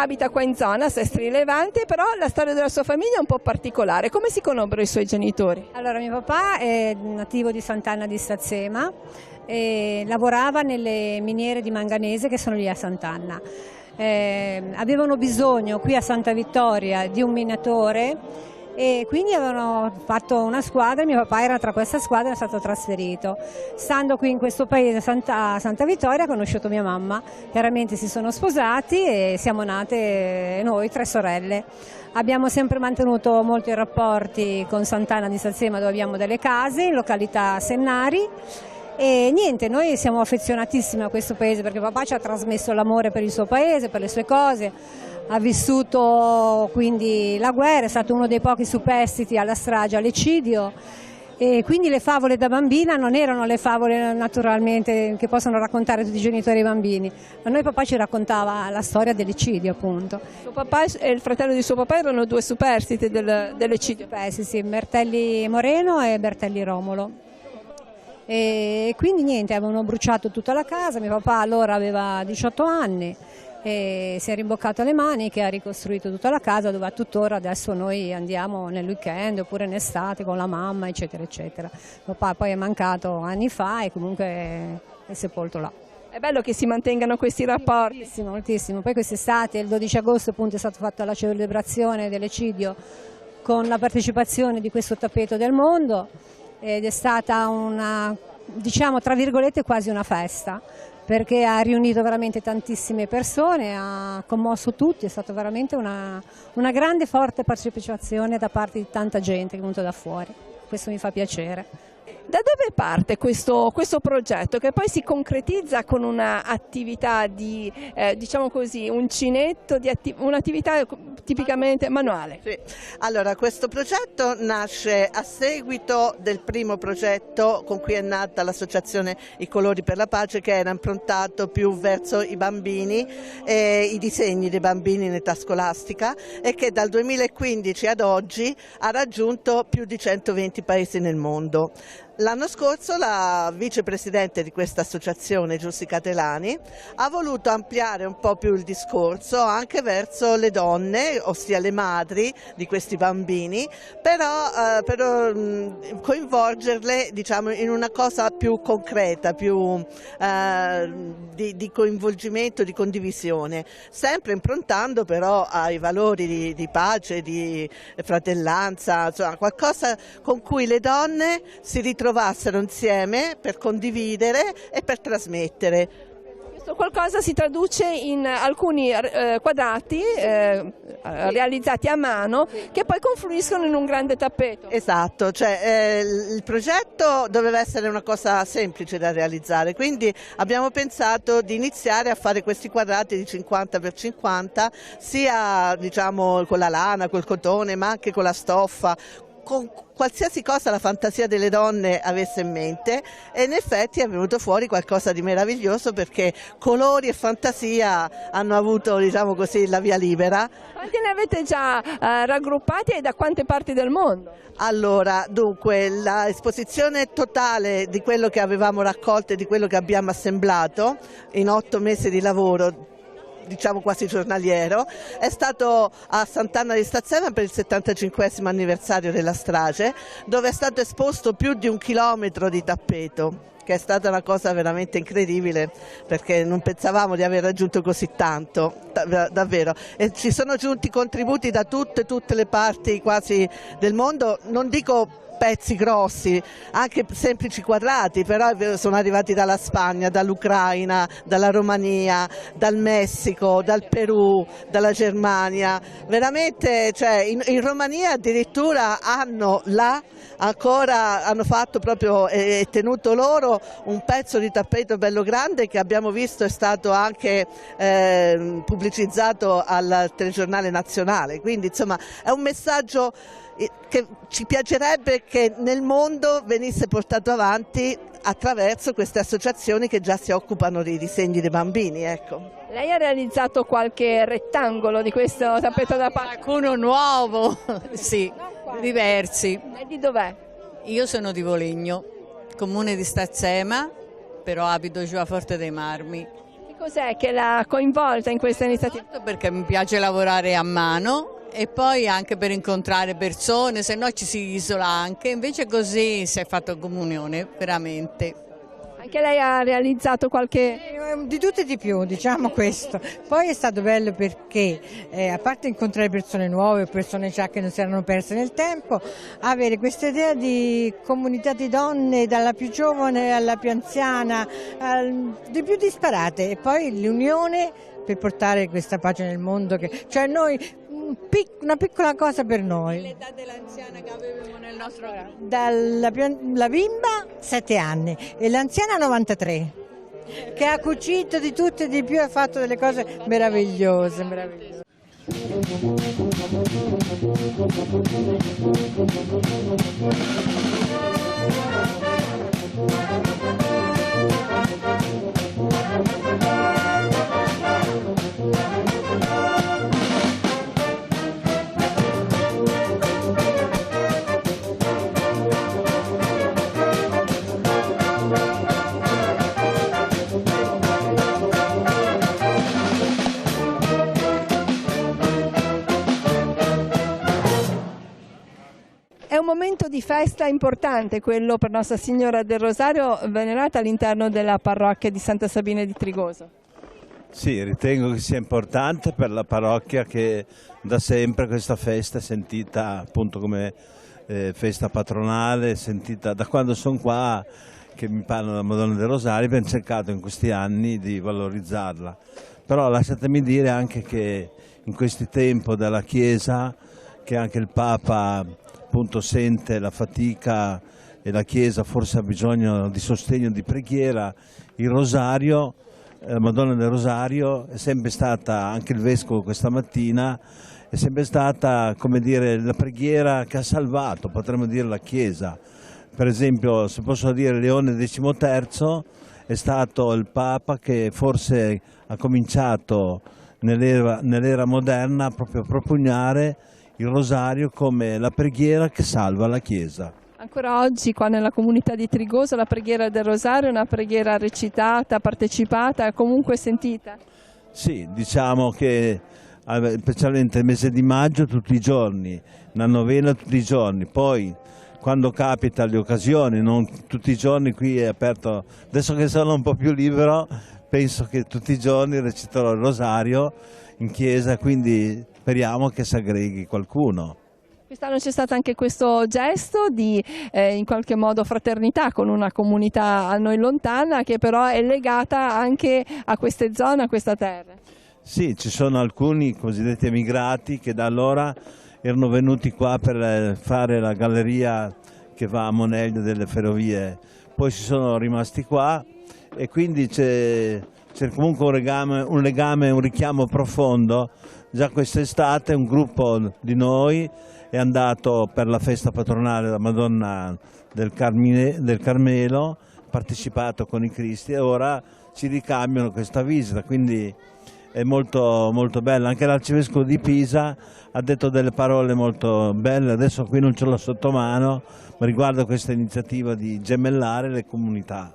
abita qua in zona, a Sestri Levante, però la storia della sua famiglia è un po' particolare. Come si conobbero i suoi genitori? Allora, mio papà è nativo di Sant'Anna di Stazzema e lavorava nelle miniere di manganese che sono lì a Sant'Anna. Avevano bisogno qui a Santa Vittoria di un minatore e quindi avevano fatto una squadra, mio papà era tra questa squadra e è stato trasferito. Stando qui in questo paese, Santa Vittoria, ha conosciuto mia mamma, chiaramente si sono sposati e siamo nate noi 3 sorelle. Abbiamo sempre mantenuto molti rapporti con Sant'Anna di Stazzema, dove abbiamo delle case in località Sennari. E niente, noi siamo affezionatissimi a questo paese perché papà ci ha trasmesso l'amore per il suo paese, per le sue cose, ha vissuto quindi la guerra, è stato uno dei pochi superstiti alla strage, all'eccidio, e quindi le favole da bambina non erano le favole naturalmente che possono raccontare tutti i genitori e i bambini, ma noi papà ci raccontava la storia dell'eccidio appunto. Suo papà e il fratello di suo papà erano 2 superstiti dell'eccidio? Sì, Bertelli Moreno e Bertelli Romolo. E quindi niente, avevano bruciato tutta la casa, mio papà allora aveva 18 anni e si è rimboccato le maniche, ha ricostruito tutta la casa dove tuttora adesso noi andiamo nel weekend oppure in estate con la mamma eccetera eccetera. Papà poi è mancato anni fa e comunque è sepolto là. È bello che si mantengano questi rapporti. Moltissimo, moltissimo. Poi quest'estate, il 12 agosto appunto è stata fatta la celebrazione dell'eccidio con la partecipazione di questo tappeto del mondo. Ed è stata una, diciamo tra virgolette, quasi una festa, perché ha riunito veramente tantissime persone, ha commosso tutti, è stata veramente una grande forte partecipazione da parte di tanta gente che è venuta da fuori, questo mi fa piacere. Da dove parte questo progetto che poi si concretizza con un'attività di, diciamo così, uncinetto, un'attività tipicamente manuale? Sì. Allora, questo progetto nasce a seguito del primo progetto con cui è nata l'associazione I Colori per la Pace, che era improntato più verso i bambini, i disegni dei bambini in età scolastica, e che dal 2015 ad oggi ha raggiunto più di 120 paesi nel mondo. L'anno scorso la vicepresidente di questa associazione, Giussi Catelani, ha voluto ampliare un po' più il discorso anche verso le donne, ossia le madri di questi bambini, però coinvolgerle, diciamo, in una cosa più concreta, più di coinvolgimento, di condivisione, sempre improntando però ai valori di pace, di fratellanza, insomma qualcosa con cui le donne si ritrovassero insieme per condividere e per trasmettere. Questo qualcosa si traduce in alcuni quadrati realizzati a mano che poi confluiscono in un grande tappeto. Esatto, cioè, il progetto doveva essere una cosa semplice da realizzare, quindi abbiamo pensato di iniziare a fare questi quadrati di 50 x 50, sia diciamo con la lana, col cotone, ma anche con la stoffa, con qualsiasi cosa la fantasia delle donne avesse in mente, e in effetti è venuto fuori qualcosa di meraviglioso perché colori e fantasia hanno avuto, diciamo così, la via libera. Quanti ne avete già raggruppati e da quante parti del mondo? Allora, dunque, l'esposizione totale di quello che avevamo raccolto e di quello che abbiamo assemblato in 8 mesi di lavoro, diciamo quasi giornaliero, è stato a Sant'Anna di Stazzema per il 75° anniversario della strage, dove è stato esposto più di 1 chilometro di tappeto, che è stata una cosa veramente incredibile perché non pensavamo di aver raggiunto così tanto, davvero. E ci sono giunti contributi da tutte le parti quasi del mondo, non dico pezzi grossi, anche semplici quadrati, però sono arrivati dalla Spagna, dall'Ucraina, dalla Romania, dal Messico, dal Perù, dalla Germania. Veramente, cioè, in Romania addirittura hanno fatto proprio e tenuto loro un pezzo di tappeto bello grande che abbiamo visto è stato anche pubblicizzato al telegiornale nazionale, quindi insomma è un messaggio che ci piacerebbe che nel mondo venisse portato avanti attraverso queste associazioni che già si occupano dei disegni dei bambini. Ecco. Lei ha realizzato qualche rettangolo di questo tappeto da parte? Qualcuno nuovo, sì, diversi. E di dov'è? Io sono di Voligno, comune di Stazzema, però abito giù a Forte dei Marmi. Che Cos'è che l'ha coinvolta in questa iniziativa? Perché mi piace lavorare a mano e poi anche per incontrare persone, se no ci si isola anche, invece così si è fatto comunione, veramente. Anche lei ha realizzato qualche... Di tutto e di più, diciamo questo. Poi è stato bello perché, a parte incontrare persone nuove, persone già che non si erano perse nel tempo, avere questa idea di comunità di donne, dalla più giovane alla più anziana, di più disparate, e poi l'unione per portare questa pace nel mondo, cioè noi, una piccola cosa per noi. L'età dell'anziana che avevamo nel nostro gruppo? La bimba 7 anni e l'anziana 93, che ha cucito di tutto e di più, ha fatto delle cose meravigliose, meravigliose. È un momento di festa importante quello per Nostra Signora del Rosario, venerata all'interno della parrocchia di Santa Sabina di Trigoso. Sì, ritengo che sia importante per la parrocchia, che da sempre questa festa è sentita appunto come festa patronale, sentita da quando sono qua, che mi parlano della Madonna del Rosario. Abbiamo cercato in questi anni di valorizzarla, però lasciatemi dire anche che in questi tempi della Chiesa, che anche il Papa appunto sente la fatica e la Chiesa forse ha bisogno di sostegno, di preghiera, il Rosario, la Madonna del Rosario è sempre stata, anche il Vescovo questa mattina, è sempre stata, come dire, la preghiera che ha salvato, potremmo dire, la Chiesa. Per esempio, se posso dire, Leone XIII è stato il Papa che forse ha cominciato nell'era moderna proprio a propugnare il Rosario come la preghiera che salva la Chiesa. Ancora oggi qua nella comunità di Trigoso la preghiera del Rosario è una preghiera recitata, partecipata, comunque sentita? Sì, diciamo che specialmente nel mese di maggio tutti i giorni, una novena tutti i giorni, poi quando capita le occasioni, non tutti i giorni, qui è aperto, adesso che sono un po' più libero, penso che tutti i giorni reciterò il Rosario in chiesa, quindi speriamo che si aggreghi qualcuno. Quest'anno c'è stato anche questo gesto di in qualche modo fraternità con una comunità a noi lontana, che però è legata anche a queste zone, a questa terra. Sì, ci sono alcuni cosiddetti emigrati che da allora erano venuti qua per fare la galleria che va a Moneglio delle ferrovie, poi si sono rimasti qua e quindi c'è comunque un legame, un richiamo profondo. Già quest'estate un gruppo di noi è andato per la festa patronale della Madonna del Carmelo, partecipato con i Cristi, e ora ci ricambiano questa visita, quindi è molto, molto bella. Anche l'Arcivescovo di Pisa ha detto delle parole molto belle, adesso qui non ce l'ho sotto mano, ma riguardo questa iniziativa di gemellare le comunità.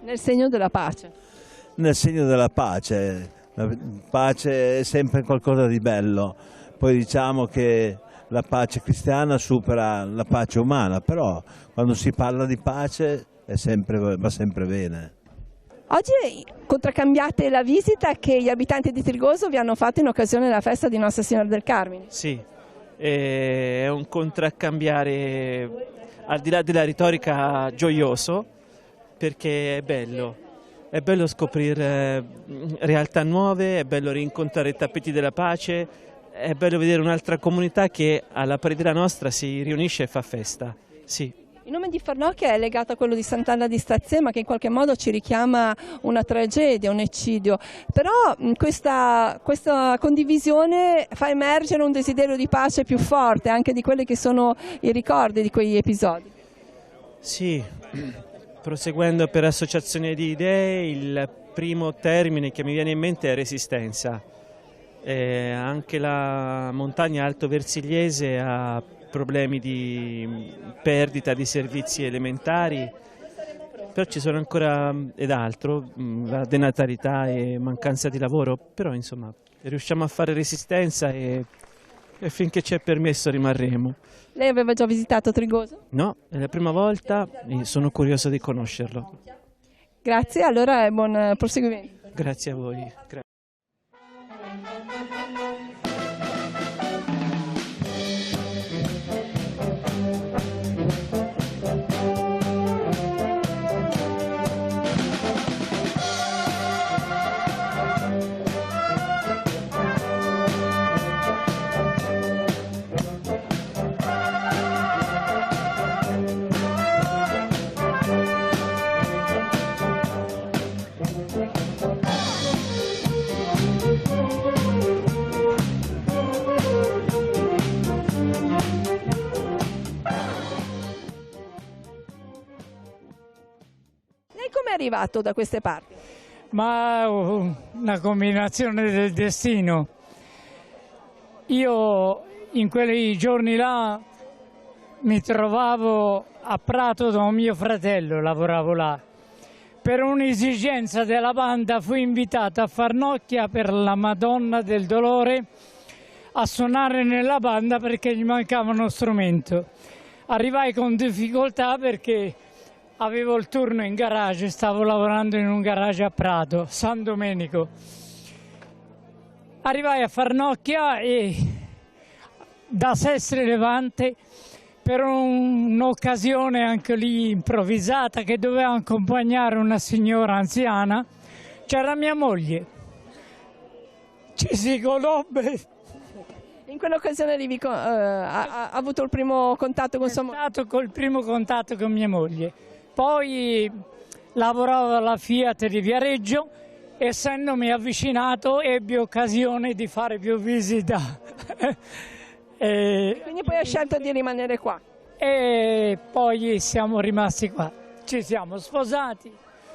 Nel segno della pace. Nel segno della pace. La pace è sempre qualcosa di bello, poi diciamo che la pace cristiana supera la pace umana, però quando si parla di pace va sempre bene. Oggi contraccambiate la visita che gli abitanti di Trigoso vi hanno fatto in occasione della festa di Nostra Signora del Carmine. Sì, è un contraccambiare al di là della retorica gioioso, perché è bello. È bello scoprire realtà nuove, è bello rincontrare i tappeti della pace, è bello vedere un'altra comunità che alla pari della nostra si riunisce e fa festa. Sì. Il nome di Farnocchia è legato a quello di Sant'Anna di Stazzema, che in qualche modo ci richiama una tragedia, un eccidio, però questa condivisione fa emergere un desiderio di pace più forte anche di quelli che sono i ricordi di quegli episodi. Sì. Proseguendo per associazione di idee, il primo termine che mi viene in mente è resistenza. Anche la montagna Alto Versigliese ha problemi di perdita di servizi elementari, però ci sono ancora ed altro, la denatalità e mancanza di lavoro, però insomma riusciamo a fare resistenza e finché c'è permesso rimarremo. Lei aveva già visitato Trigoso? No, è la prima volta e sono curioso di conoscerlo. Grazie, allora buon proseguimento. Grazie a voi. Come è arrivato da queste parti? Ma una combinazione del destino. Io in quei giorni là mi trovavo a Prato da mio fratello, lavoravo là. Per un'esigenza della banda fui invitato a Farnocchia per la Madonna del Dolore a suonare nella banda perché gli mancava uno strumento. Arrivai con difficoltà perché avevo il turno in garage, stavo lavorando in un garage a Prato, San Domenico. Arrivai a Farnocchia e da Sestri Levante, per un'occasione anche lì improvvisata che doveva accompagnare una signora anziana, c'era mia moglie. Ci si conobbe. In quell'occasione ha avuto il primo contatto con sua moglie? È stato col primo contatto con mia moglie. Poi lavoravo alla Fiat di Viareggio, essendomi avvicinato ebbi occasione di fare più visita. Quindi poi ha scelto di rimanere qua? E poi siamo rimasti qua, ci siamo sposati,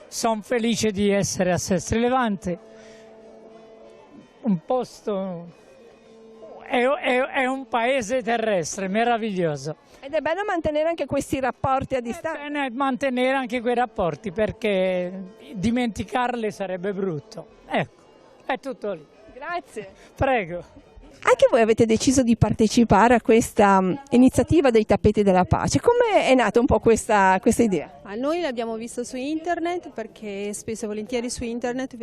sono felice di essere a Sestri Levante, un posto, è un paese terrestre meraviglioso. Ed è bello mantenere anche questi rapporti a distanza. È bene mantenere anche quei rapporti perché dimenticarli sarebbe brutto. Ecco, è tutto lì. Grazie. Prego. Anche voi avete deciso di partecipare a questa iniziativa dei Tappeti della Pace. Come è nata un po' questa idea? Noi l'abbiamo visto su internet perché spesso e volentieri su internet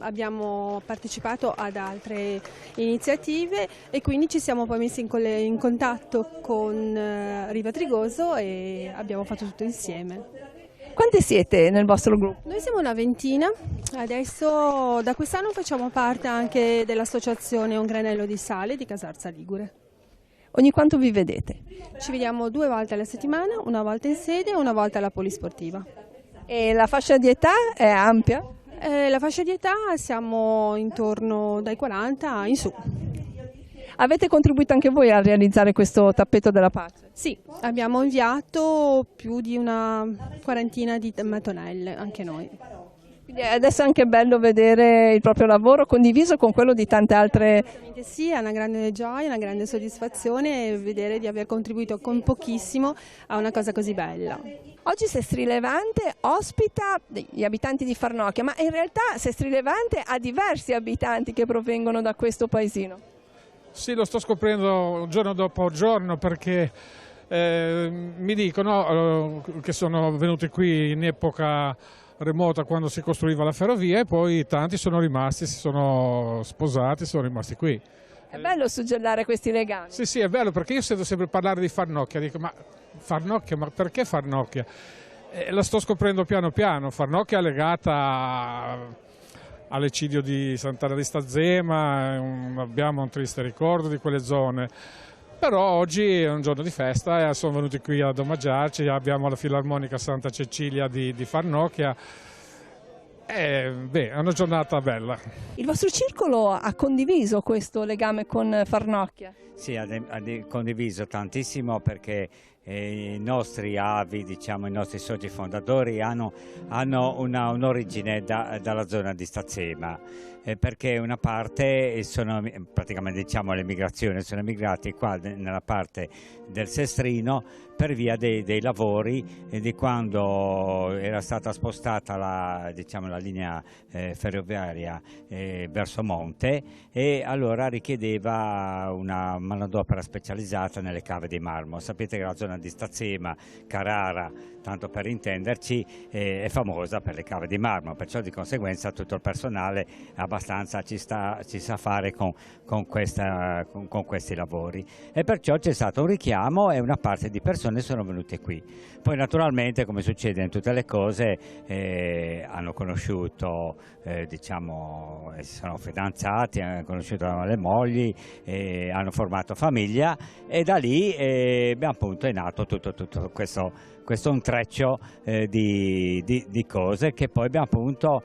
abbiamo partecipato ad altre iniziative e quindi ci siamo poi messi in contatto con Riva Trigoso e abbiamo fatto tutto insieme. Quanti siete nel vostro gruppo? Noi siamo una ventina, adesso da quest'anno facciamo parte anche dell'associazione Un Granello di Sale di Casarza Ligure. Ogni quanto vi vedete? Ci vediamo 2 volte alla settimana, una volta in sede e una volta alla polisportiva. E la fascia di età è ampia? La fascia di età siamo intorno dai 40 in su. Avete contribuito anche voi a realizzare questo tappeto della pace? Sì, abbiamo inviato più di una quarantina di mattonelle, anche noi. Quindi adesso è anche bello vedere il proprio lavoro condiviso con quello di tante altre... Sì, è una grande gioia, una grande soddisfazione vedere di aver contribuito con pochissimo a una cosa così bella. Oggi Sestri Levante ospita gli abitanti di Farnocchia, ma in realtà Sestri Levante ha diversi abitanti che provengono da questo paesino. Sì, lo sto scoprendo giorno dopo giorno perché mi dicono che sono venuti qui in epoca remota quando si costruiva la ferrovia e poi tanti sono rimasti, si sono sposati, sono rimasti qui. È bello suggellare questi legami. Sì, sì, è bello perché io sento sempre parlare di Farnocchia, dico ma Farnocchia, ma perché Farnocchia? La sto scoprendo piano piano, Farnocchia è legata all'eccidio di Sant'Anna di Stazzema, abbiamo un triste ricordo di quelle zone, però oggi è un giorno di festa e sono venuti qui ad omaggiarci, abbiamo la Filarmonica Santa Cecilia di Farnocchia, è una giornata bella. Il vostro circolo ha condiviso questo legame con Farnocchia? Sì, ha condiviso tantissimo perché i nostri avi, diciamo, i nostri soci fondatori hanno un'origine dalla zona di Stazzema, perché una parte sono praticamente, diciamo, l'emigrazione, sono emigrati qua nella parte del Sestrino per via dei lavori di quando era stata spostata la linea ferroviaria verso Monte, e allora richiedeva una manodopera specializzata nelle cave di marmo. Sapete che la zona di Stazzema, Carrara, tanto per intenderci, è famosa per le cave di marmo, perciò di conseguenza tutto il personale abbastanza ci sa fare con questi lavori, e perciò c'è stato un richiamo e una parte di persone sono venute qui. Poi naturalmente, come succede in tutte le cose, hanno conosciuto, diciamo, si sono fidanzati, hanno conosciuto le mogli, hanno formato famiglia, e da lì appunto è nato tutto questo intreccio di cose che poi abbiamo appunto.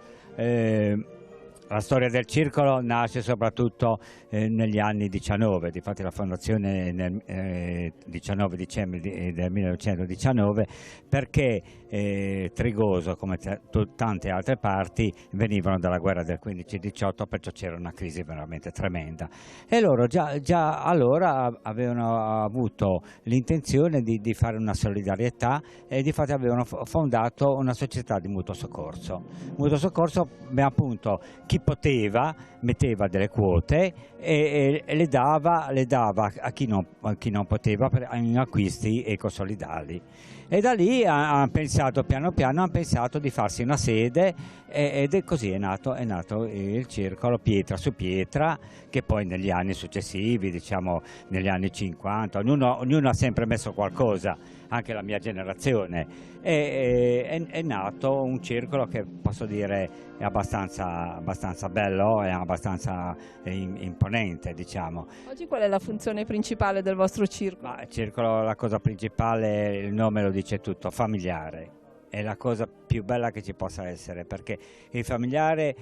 La storia del circolo nasce soprattutto negli anni 19, difatti la fondazione nel 19 dicembre del 1919, perché Trigoso, come tante altre parti, venivano dalla guerra del 15-18, perciò c'era una crisi veramente tremenda, e loro già allora avevano avuto l'intenzione di fare una solidarietà, e difatti avevano fondato una società di mutuo soccorso. Mutuo soccorso, appunto, chi poteva metteva delle quote e le dava a chi non poteva in acquisti ecosolidali, e da lì hanno pensato piano piano di farsi una sede, ed così è nato il circolo pietra su pietra, che poi negli anni successivi, diciamo negli anni 50, ognuno ha sempre messo qualcosa, anche la mia generazione, è nato un circolo che posso dire è abbastanza bello e abbastanza imponente, diciamo. Oggi qual è la funzione principale del vostro circolo? Il circolo, la cosa principale, il nome lo dice tutto, familiare. È la cosa più bella che ci possa essere, perché il familiare,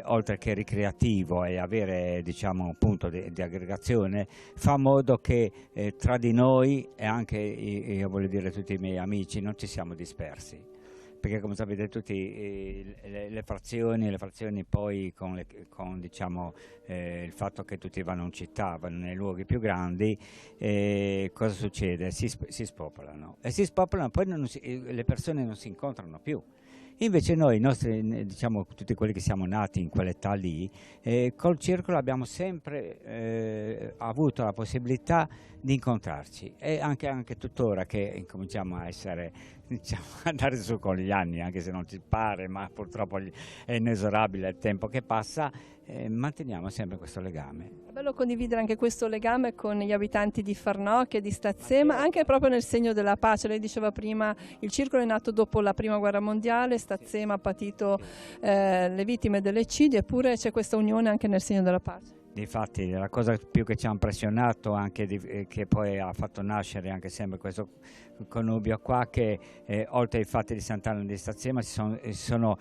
oltre che ricreativo e avere, diciamo, un punto di aggregazione, fa modo che tra di noi, e anche io voglio dire tutti i miei amici, non ci siamo dispersi, perché come sapete tutti le frazioni poi con diciamo, il fatto che tutti vanno in città, vanno nei luoghi più grandi, cosa succede? Si spopolano, e si spopolano, poi le persone non si incontrano più. Invece noi, diciamo, tutti quelli che siamo nati in quell'età lì, col circolo abbiamo sempre avuto la possibilità di incontrarci, e anche tuttora che incominciamo a essere, diciamo, andare su con gli anni, anche se non ci pare, ma purtroppo è inesorabile il tempo che passa, manteniamo sempre questo legame. È bello condividere anche questo legame con gli abitanti di Farnocchia, di Stazzema, anche proprio nel segno della pace. Lei diceva prima, il circolo è nato dopo la prima guerra mondiale, Stazzema ha patito le vittime dell'eccidio, eppure c'è questa unione anche nel segno della pace. Difatti la cosa più che ci ha impressionato, anche che poi ha fatto nascere anche sempre questo connubio qua, che oltre ai fatti di Sant'Anna di Stazzema si sono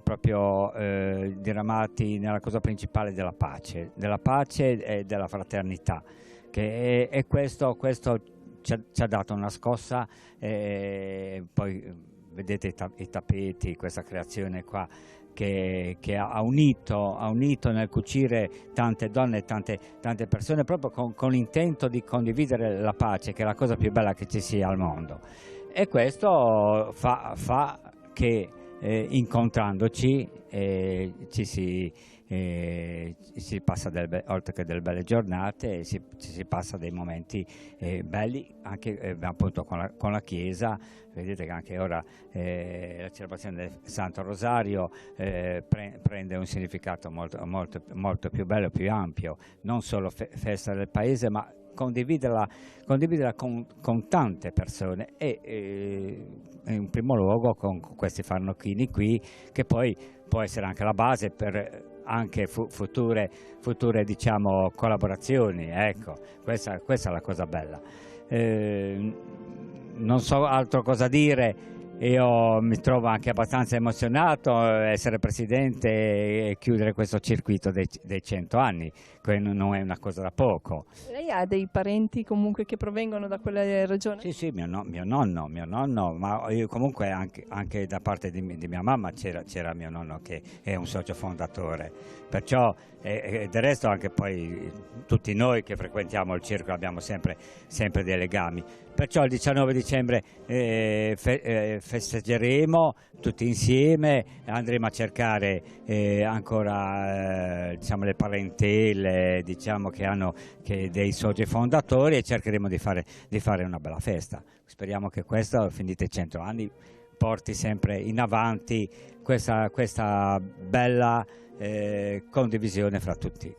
proprio diramati nella cosa principale della pace e della fraternità, e questo ci ha dato una scossa, poi vedete i tappeti, questa creazione qua, che ha unito nel cucire tante donne e tante persone, proprio con l'intento di condividere la pace, che è la cosa più bella che ci sia al mondo. E questo fa che incontrandoci ci si passa oltre che delle belle giornate, ci si passa dei momenti belli, anche appunto con la Chiesa. Vedete che anche ora la celebrazione del Santo Rosario prende un significato molto più bello, più ampio, non solo festa del paese, ma condividerla con tante persone, e in primo luogo con questi farnocchini qui, che poi può essere anche la base per anche future diciamo, collaborazioni. Ecco, questa è la cosa bella. Non so altro cosa dire, io mi trovo anche abbastanza emozionato essere presidente e chiudere questo circuito dei 100 anni, che non è una cosa da poco. Lei ha dei parenti comunque che provengono da quella regione? Sì, mio nonno, ma io comunque anche da parte di mia mamma c'era mio nonno che è un socio fondatore, perciò del resto anche poi tutti noi che frequentiamo il circolo abbiamo sempre dei legami. Perciò il 19 dicembre festeggeremo tutti insieme, andremo a cercare ancora diciamo, le parentele diciamo, che dei soci fondatori e cercheremo di fare una bella festa. Speriamo che questo, finiti i 100 anni, porti sempre in avanti questa bella condivisione fra tutti.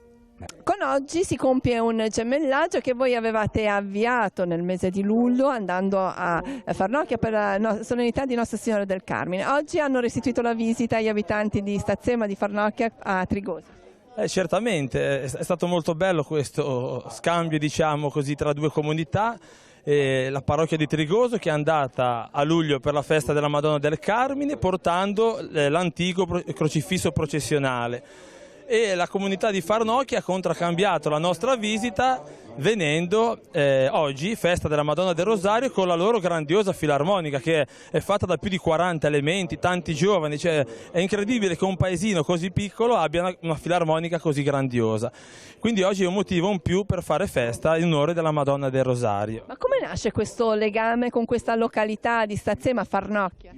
Con oggi si compie un gemellaggio che voi avevate avviato nel mese di luglio andando a Farnocchia per la solennità di Nostra Signora del Carmine. Oggi hanno restituito la visita agli abitanti di Stazzema, di Farnocchia a Trigoso. Certamente, è stato molto bello questo scambio diciamo così, tra due comunità. La parrocchia di Trigoso che è andata a luglio per la festa della Madonna del Carmine portando l'antico crocifisso processionale. E la comunità di Farnocchia ha contraccambiato la nostra visita venendo oggi, festa della Madonna del Rosario, con la loro grandiosa filarmonica che è fatta da più di 40 elementi, tanti giovani, cioè, è incredibile che un paesino così piccolo abbia una filarmonica così grandiosa. Quindi oggi è un motivo in più per fare festa in onore della Madonna del Rosario. Ma come nasce questo legame con questa località di Stazzema, Farnocchia?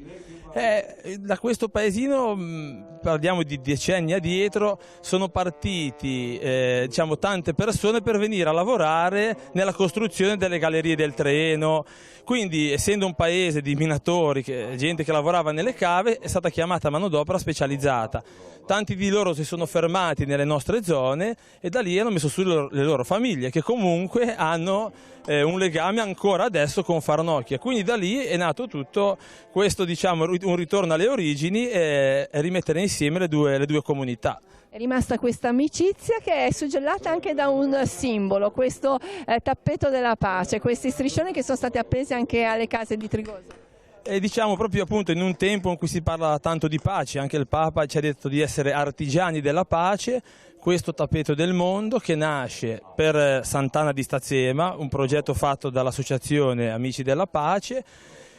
Da questo paesino, parliamo di decenni addietro, sono partiti diciamo, tante persone per venire a lavorare nella costruzione delle gallerie del treno. Quindi, essendo un paese di minatori, gente che lavorava nelle cave, è stata chiamata manodopera specializzata. Tanti di loro si sono fermati nelle nostre zone e da lì hanno messo su le loro famiglie, che comunque hanno un legame ancora adesso con Farnocchia. Quindi da lì è nato tutto questo, diciamo, un ritorno alle origini e rimettere insieme le due comunità. È rimasta questa amicizia che è suggellata anche da un simbolo, questo tappeto della pace, questi striscioni che sono stati appesi anche alle case di Trigoso. E diciamo proprio appunto in un tempo in cui si parla tanto di pace, anche il Papa ci ha detto di essere artigiani della pace, questo tappeto del mondo che nasce per Sant'Anna di Stazzema, un progetto fatto dall'associazione Amici della Pace,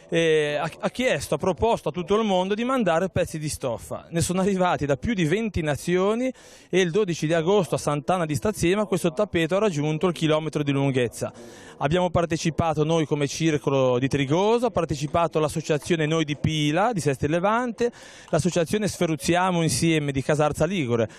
ha proposto a tutto il mondo di mandare pezzi di stoffa. Ne sono arrivati da più di 20 nazioni e il 12 di agosto a Sant'Anna di Stazzema questo tappeto ha raggiunto il chilometro di lunghezza. Abbiamo partecipato noi come circolo di Trigoso, ha partecipato l'associazione Noi di Pila, di Sesti Levante, l'associazione Sferuzziamo Insieme di Casarza Ligure.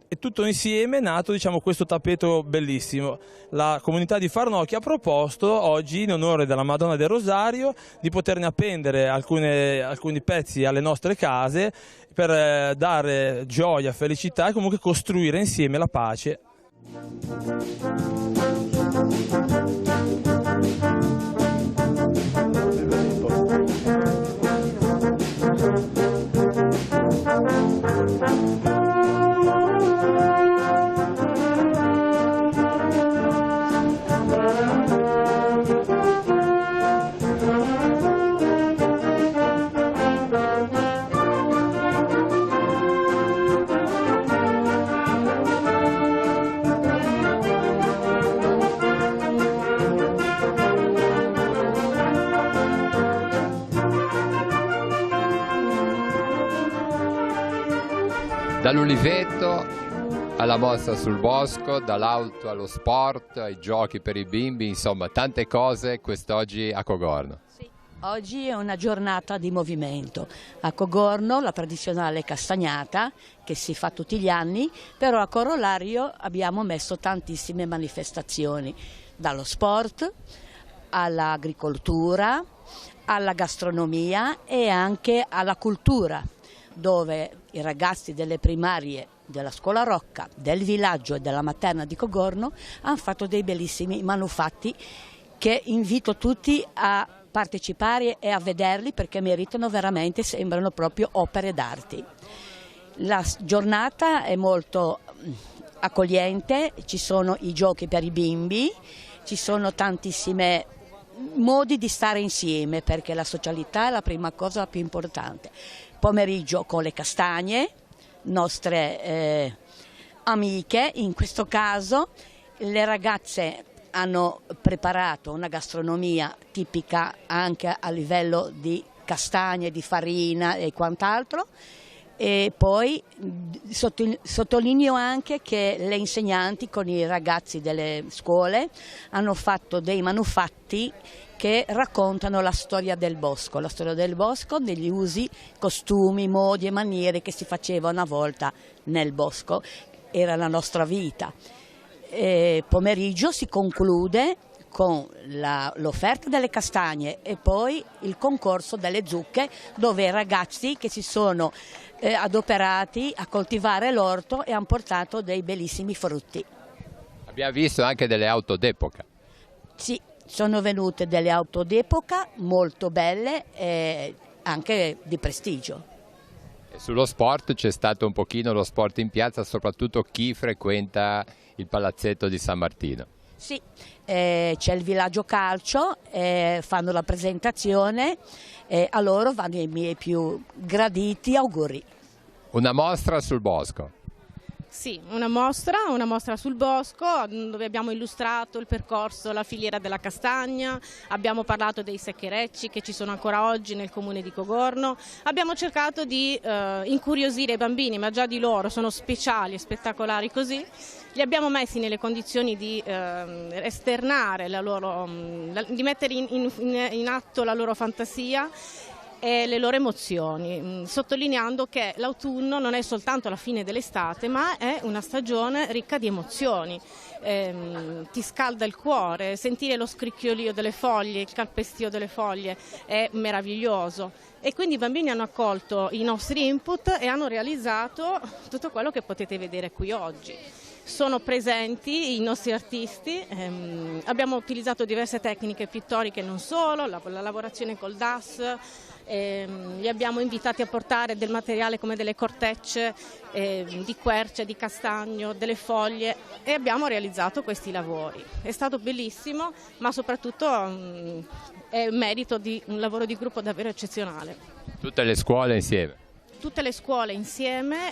E tutto insieme è nato diciamo, questo tappeto bellissimo. La comunità di Farnocchia ha proposto oggi in onore della Madonna del Rosario di poterne appendere alcuni pezzi alle nostre case per dare gioia, felicità e comunque costruire insieme la pace. Dall'uliveto alla mostra sul bosco, dall'auto allo sport, ai giochi per i bimbi, insomma tante cose quest'oggi a Cogorno. Sì, oggi è una giornata di movimento. A Cogorno la tradizionale castagnata che si fa tutti gli anni, però a corollario abbiamo messo tantissime manifestazioni, dallo sport all'agricoltura, alla gastronomia e anche alla cultura, dove i ragazzi delle primarie della scuola Rocca, del villaggio e della materna di Cogorno hanno fatto dei bellissimi manufatti che invito tutti a partecipare e a vederli perché meritano veramente, sembrano proprio opere d'arte. La giornata è molto accogliente, ci sono i giochi per i bimbi, ci sono tantissime modi di stare insieme, perché la socialità è la prima cosa più importante. Pomeriggio con le castagne, nostre amiche in questo caso, le ragazze hanno preparato una gastronomia tipica anche a livello di castagne, di farina e quant'altro. E poi sottolineo anche che le insegnanti con i ragazzi delle scuole hanno fatto dei manufatti che raccontano la storia del bosco, degli usi, costumi, modi e maniere che si facevano una volta nel bosco, era la nostra vita. Pomeriggio si conclude con l'offerta delle castagne e poi il concorso delle zucche, dove i ragazzi che si sono adoperati a coltivare l'orto e hanno portato dei bellissimi frutti. Abbiamo visto anche delle auto d'epoca. Sì, sono venute delle auto d'epoca molto belle e anche di prestigio. E sullo sport c'è stato un pochino lo sport in piazza, soprattutto chi frequenta il palazzetto di San Martino. Sì, c'è il villaggio calcio, fanno la presentazione e a loro vanno i miei più graditi auguri. Una mostra sul bosco. Sì, una mostra sul bosco dove abbiamo illustrato il percorso, la filiera della castagna, abbiamo parlato dei seccherecci che ci sono ancora oggi nel comune di Cogorno, abbiamo cercato di incuriosire i bambini, ma già di loro sono speciali e spettacolari così, li abbiamo messi nelle condizioni di esternare di mettere in atto la loro fantasia e le loro emozioni, sottolineando che l'autunno non è soltanto la fine dell'estate, ma è una stagione ricca di emozioni. Ti scalda il cuore, sentire lo scricchiolio delle foglie, il calpestio delle foglie è meraviglioso. E quindi i bambini hanno accolto i nostri input e hanno realizzato tutto quello che potete vedere qui oggi. Sono presenti i nostri artisti, abbiamo utilizzato diverse tecniche pittoriche, non solo, la lavorazione col DAS, li abbiamo invitati a portare del materiale come delle cortecce di quercia, di castagno, delle foglie e abbiamo realizzato questi lavori. È stato bellissimo, ma soprattutto è merito di un lavoro di gruppo davvero eccezionale. Tutte le scuole insieme? Tutte le scuole insieme.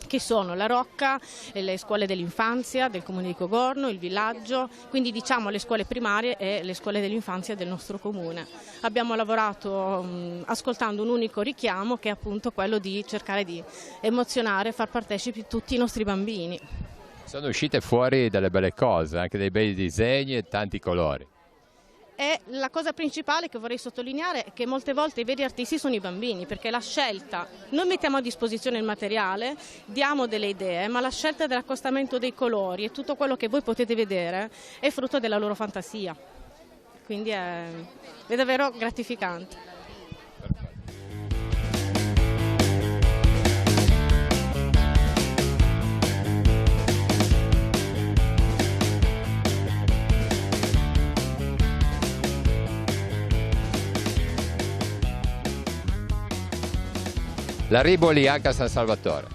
Che sono la Rocca, le scuole dell'infanzia del comune di Cogorno, il villaggio, quindi diciamo le scuole primarie e le scuole dell'infanzia del nostro comune. Abbiamo lavorato ascoltando un unico richiamo che è appunto quello di cercare di emozionare e far partecipi tutti i nostri bambini. Sono uscite fuori delle belle cose, anche dei bei disegni e tanti colori. E la cosa principale che vorrei sottolineare è che molte volte i veri artisti sono i bambini, perché la scelta, noi mettiamo a disposizione il materiale, diamo delle idee, ma la scelta dell'accostamento dei colori e tutto quello che voi potete vedere è frutto della loro fantasia, quindi è davvero gratificante. La Riboli anche a San Salvatore.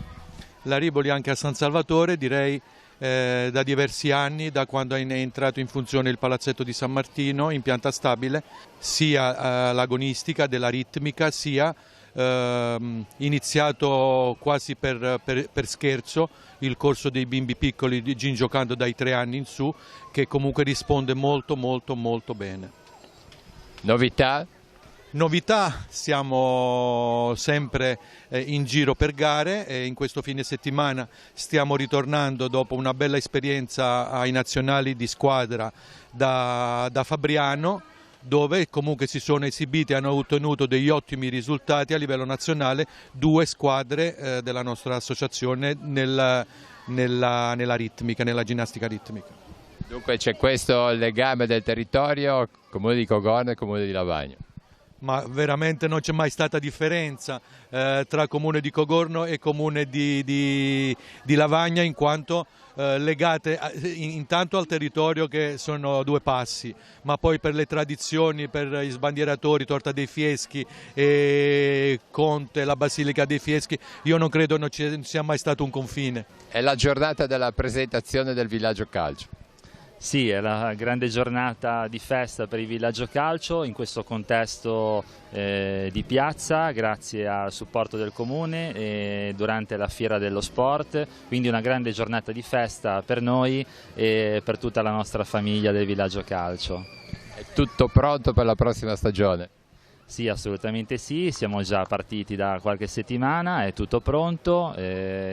La Riboli anche a San Salvatore, direi da diversi anni, da quando è entrato in funzione il palazzetto di San Martino in pianta stabile, sia l'agonistica della ritmica, sia iniziato quasi per scherzo il corso dei bimbi piccoli giocando dai 3 anni in su, che comunque risponde molto bene. Novità? Novità, siamo sempre in giro per gare e in questo fine settimana stiamo ritornando dopo una bella esperienza ai nazionali di squadra da Fabriano, dove comunque si sono esibiti e hanno ottenuto degli ottimi risultati a livello nazionale 2 squadre della nostra associazione nella ritmica, nella ginnastica ritmica. Dunque c'è questo legame del territorio, comune di Cogorno e comune di Lavagno. Ma veramente non c'è mai stata differenza tra comune di Cogorno e comune di Lavagna, in quanto legate intanto al territorio, che sono 2 passi, ma poi per le tradizioni, per gli sbandieratori, Torta dei Fieschi e Conte, la Basilica dei Fieschi, io non credo non ci sia mai stato un confine. È la giornata della presentazione del villaggio calcio. Sì, è la grande giornata di festa per il Villaggio Calcio in questo contesto di piazza, grazie al supporto del Comune e durante la Fiera dello Sport, quindi una grande giornata di festa per noi e per tutta la nostra famiglia del Villaggio Calcio. È tutto pronto per la prossima stagione? Sì, assolutamente sì, siamo già partiti da qualche settimana, è tutto pronto,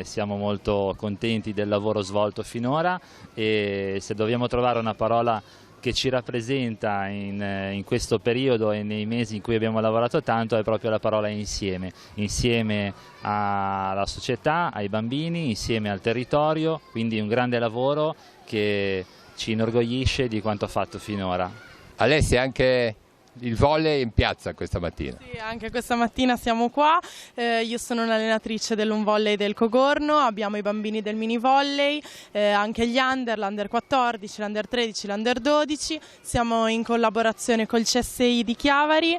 siamo molto contenti del lavoro svolto finora e se dobbiamo trovare una parola che ci rappresenta in questo periodo e nei mesi in cui abbiamo lavorato tanto è proprio la parola insieme, insieme alla società, ai bambini, insieme al territorio, quindi un grande lavoro che ci inorgoglisce di quanto fatto finora. Alessia, anche il volley in piazza questa mattina. Sì, anche questa mattina siamo qua, io sono un'allenatrice dell'Unvolley del Cogorno, abbiamo i bambini del mini volley, anche gli under, l'under 14, l'under 13, l'under 12, siamo in collaborazione col CSI di Chiavari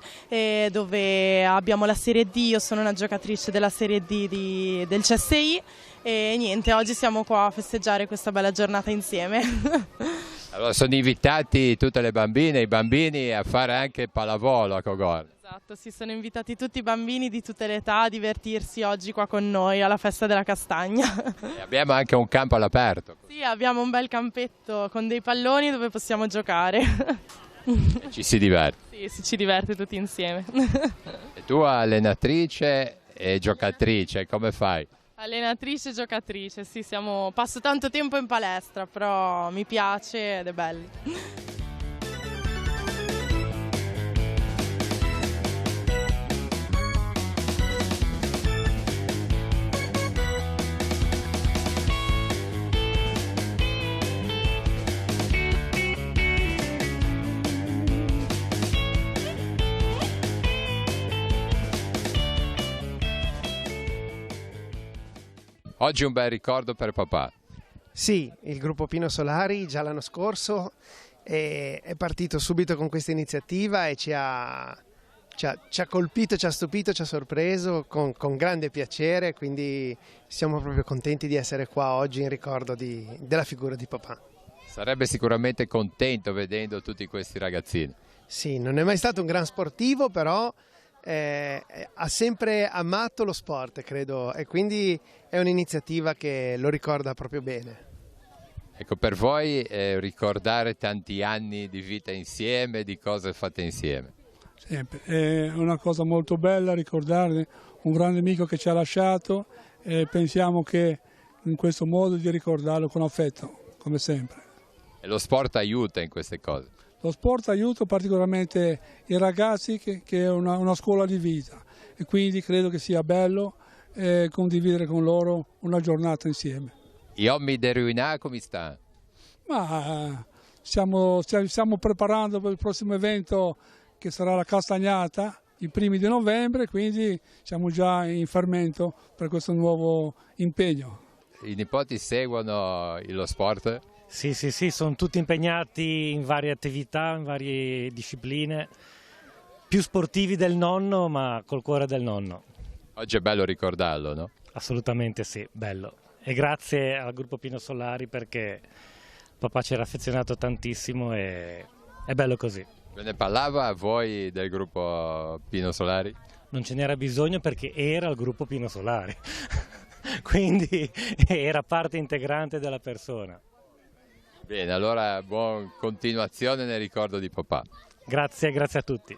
dove abbiamo la Serie D, io sono una giocatrice della Serie D del CSI e niente, oggi siamo qua a festeggiare questa bella giornata insieme. Allora sono invitati tutte le bambine e i bambini a fare anche pallavolo a Cogorno. Esatto, sì, sono invitati tutti i bambini di tutte le età a divertirsi oggi qua con noi alla festa della castagna. E abbiamo anche un campo all'aperto. Sì, abbiamo un bel campetto con dei palloni dove possiamo giocare. E ci si diverte. Sì, ci diverte tutti insieme. E tu allenatrice e giocatrice, come fai? Allenatrice e giocatrice, sì, passo tanto tempo in palestra, però mi piace ed è bello. Oggi un bel ricordo per papà. Sì, il gruppo Pino Solari già l'anno scorso è partito subito con questa iniziativa e ci ha colpito, ci ha stupito, ci ha sorpreso con grande piacere, quindi siamo proprio contenti di essere qua oggi in ricordo della figura di papà. Sarebbe sicuramente contento vedendo tutti questi ragazzini. Sì, non è mai stato un gran sportivo, però ha sempre amato lo sport, credo, e quindi è un'iniziativa che lo ricorda proprio bene. Ecco, per voi ricordare tanti anni di vita insieme, di cose fatte insieme. Sempre. È una cosa molto bella ricordare un grande amico che ci ha lasciato e pensiamo che in questo modo di ricordarlo con affetto, come sempre. E lo sport aiuta in queste cose. Lo sport aiuta particolarmente i ragazzi che è una scuola di vita e quindi credo che sia bello condividere con loro una giornata insieme. Gli uomini del Ruinà come sta? Ma stiamo preparando per il prossimo evento che sarà la castagnata, i primi di novembre, quindi siamo già in fermento per questo nuovo impegno. I nipoti seguono lo sport? Sì, sono tutti impegnati in varie attività, in varie discipline, più sportivi del nonno, ma col cuore del nonno. Oggi è bello ricordarlo, no? Assolutamente sì, bello. E grazie al gruppo Pino Solari perché papà ci era affezionato tantissimo e è bello così. Ve ne parlava a voi del gruppo Pino Solari? Non ce n'era bisogno perché era il gruppo Pino Solari, quindi era parte integrante della persona. Bene, allora buona continuazione nel ricordo di papà. Grazie a tutti.